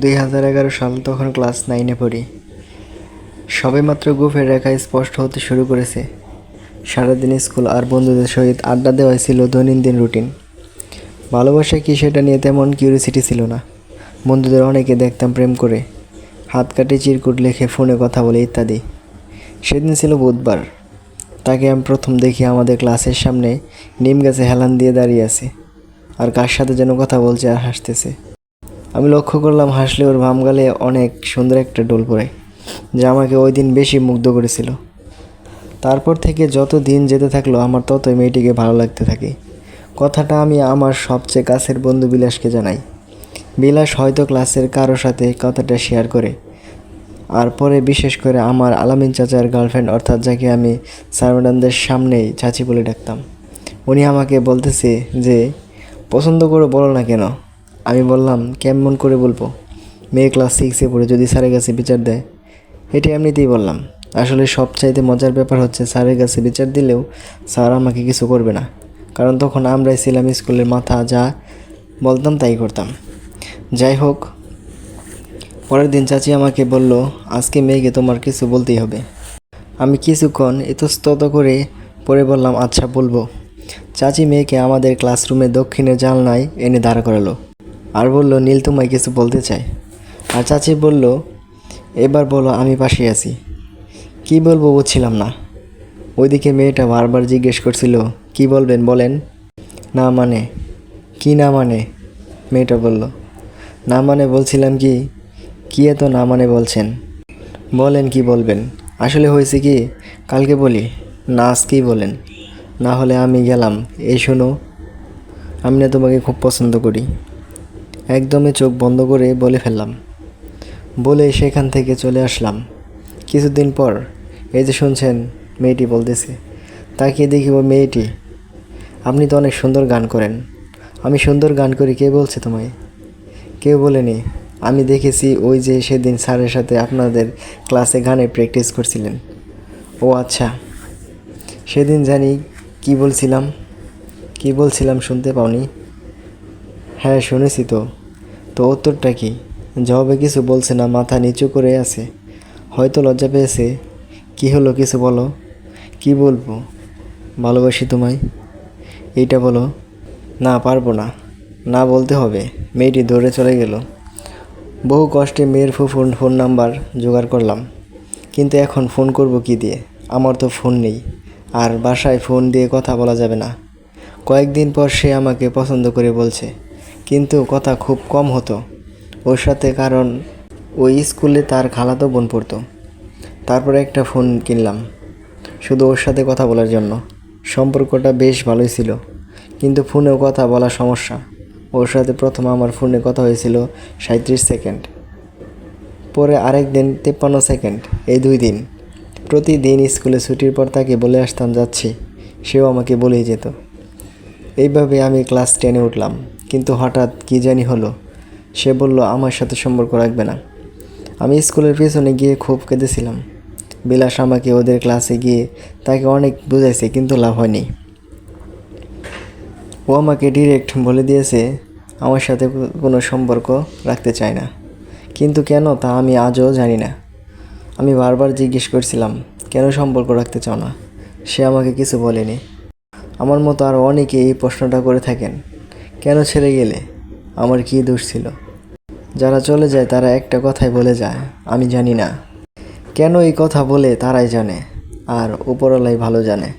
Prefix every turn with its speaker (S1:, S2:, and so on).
S1: 2011 সাল, তখন ক্লাস 9-এ পড়ি। সবেমাত্র গ্রুপের রেখা স্পষ্ট হতে শুরু করেছে। সারাদিন স্কুল আর বন্ধুদের সহিত আড্ডা দেওয়াই ছিল দৈনন্দিন রুটিন। ভালোবাসা কি সেটা নিয়ে তেমন কিউরিসিটি ছিল না। বন্ধুদের অনেকে দেখতাম প্রেম করে, হাত কাটে চিরকুট লেখে, ফোনে কথা বলে ইত্যাদি। সেদিন ছিল বুধবার। তাকে আমি প্রথম দেখি আমাদের ক্লাসের সামনে নিম গাছে হেলান দিয়ে দাঁড়িয়ে আছে, আর কার সাথে যেন কথা বলছে আর হাসতেছে। আমি লক্ষ্য করলাম হাসলে ওর বাম গালে অনেক সুন্দর একটা ডোল পড়ে, যা আমাকে ওই দিন বেশি মুগ্ধ করেছিল। তারপর থেকে যত দিন যেতে থাকলো আমার ততই মেয়েটিকে ভালো লাগতে থাকে। কথাটা আমি আমার সবচেয়ে কাছের বন্ধু বিলাসকে জানাই। বিলাস হয়তো ক্লাসের কারো সাথে কথাটা শেয়ার করে, আর পরে বিশেষ করে আমার আলামিন চাচার গার্লফ্রেন্ড, অর্থাৎ যাকে আমি স্যার ম্যাডামদের সামনেই চাচি বলে ডাকতাম, উনি আমাকে বলতেছে যে পছন্দ করে বলো না কেন। আমি বললাম, কেমন করে বলবো, মেয়ে ক্লাস 6-এ পড়ে, যদি স্যারের কাছে বিচার দেয়। এটা এমনিতেই বললাম। আসলে সবচাইতে মজার ব্যাপার হচ্ছে, স্যারের কাছে বিচার দিলেও স্যার আমাকে কিছু করবে না, কারণ তখন আমরাই ছিলাম স্কুলের মাথা, যা বলতাম তাই করতাম। যাই হোক, পরের দিন চাচি আমাকে বলল, আজকে মেয়েকে তোমার কিছু বলতেই হবে। আমি কিছুক্ষণ ইতস্তত করে পরে বললাম, আচ্ছা বলবো। চাচি মেয়েকে আমাদের ক্লাসরুমে দক্ষিণের জানলায় এনে দাঁড় করালো আর বলল, নীল তোমায় কিছু বলতে চাই। আর চাচি বলল, এবার বলো, আমি পাশে আছি। কি বলবো বুঝছিলাম না। ওইদিকে মেয়েটা বারবার জিজ্ঞেস করছিল, কি বলবেন বলেন। না মানে? কি না মানে? মেয়েটা বলল। না মানে বলছিলাম কি এত না মানে বলছেন? বলেন কি বলবেন। আসলে হয়েছে কি, কালকে বলি না আজকেই বলেন, না হলে আমি গেলাম। এই শোনো, আমি না তোমাকে খুব পছন্দ করি। একদমই চোখ বন্ধ করে বলে ফেললাম। বলে সেখান থেকে চলে আসলাম। কিছুদিন পর, এই যে শুনছেন, মেয়েটি বলতেছে। তাকিয়ে দেখি ও মেয়েটি। আপনি তো অনেক সুন্দর গান করেন। আমি সুন্দর গান করি কে বলছে তোমায়? কেউ বলেনি। আমি দেখেছি, ওই যে সেদিন স্যারের সাথে আপনাদের ক্লাসে গানের প্র্যাকটিস করছিলেন। ও আচ্ছা, সেদিন জানি কি বলছিলাম শুনতে পাওনি? হ্যাঁ শুনেছি তো। তো উত্তরটা কি? জবাবে কিছু বলছে না, মাথা নিচু করে আছে, হয়তো লজ্জা পেয়েছে। কি হলো, কিছু বলো। কি বলবো? ভালোবাসি তোমায়, এইটা বলো। না পারবো না, না বলতে হবে। মেয়েটি দৌড়ে চলে গেল। বহু কষ্টে মেয়ের ফুফুর ফোন নাম্বার জোগাড় করলাম, কিন্তু এখন ফোন করব কি দিয়ে? আমার তো ফোন নেই, আর বাসায় ফোন দিয়ে কথা বলা যাবে না। কয়েকদিন পর সে আমাকে পছন্দ করে বলছে, কিন্তু কথা খুব কম হতো ওর সাথে, কারণ ওই স্কুলে তার খালাতো বোন পড়তো। তারপরে একটা ফোন কিনলাম শুধু ওর সাথে কথা বলার জন্য। সম্পর্কটা বেশ ভালোই ছিল, কিন্তু ফোনেও কথা বলা সমস্যা। ওর সাথে প্রথম আমার ফোনে কথা হয়েছিল 37 সেকেন্ড, পরে আরেক দিন 53 সেকেন্ড। এই 2 দিন প্রতিদিন স্কুলে ছুটির পর তাকে বলে আসতাম যাচ্ছি, সেও আমাকে বলেই যেত। এইভাবে আমি ক্লাস 10-এ উঠলাম, কিন্তু হঠাৎ কি জানি হলো, সে বলল আমার সাথে সম্পর্ক রাখবে না। আমি স্কুলের পেছনে গিয়ে খুব কেঁদেছিলাম। বিলাস আমাকে ওদের ক্লাসে গিয়ে তাকে অনেক বুঝাইছে, কিন্তু লাভ হয়নি। ও আমাকে ডিরেক্ট বলে দিয়েছে আমার সাথে কোনো সম্পর্ক রাখতে চায় না, কিন্তু কেন তা আমি আজও জানি না। আমি বারবার জিজ্ঞেস করছিলাম, কেন সম্পর্ক রাখতে চাও না? সে আমাকে কিছু বলেনি। আমার মতো আরও অনেকে এই প্রশ্নটা করে থাকেন, কেন ছেড়ে গেলে? আমার কী দোষ ছিল? যারা চলে যায় তারা একটা কথাই বলে যায়, আমি জানি না। কেন এই কথা বলে তারাই জানে, আর উপরওয়ালাই ভালো জানে।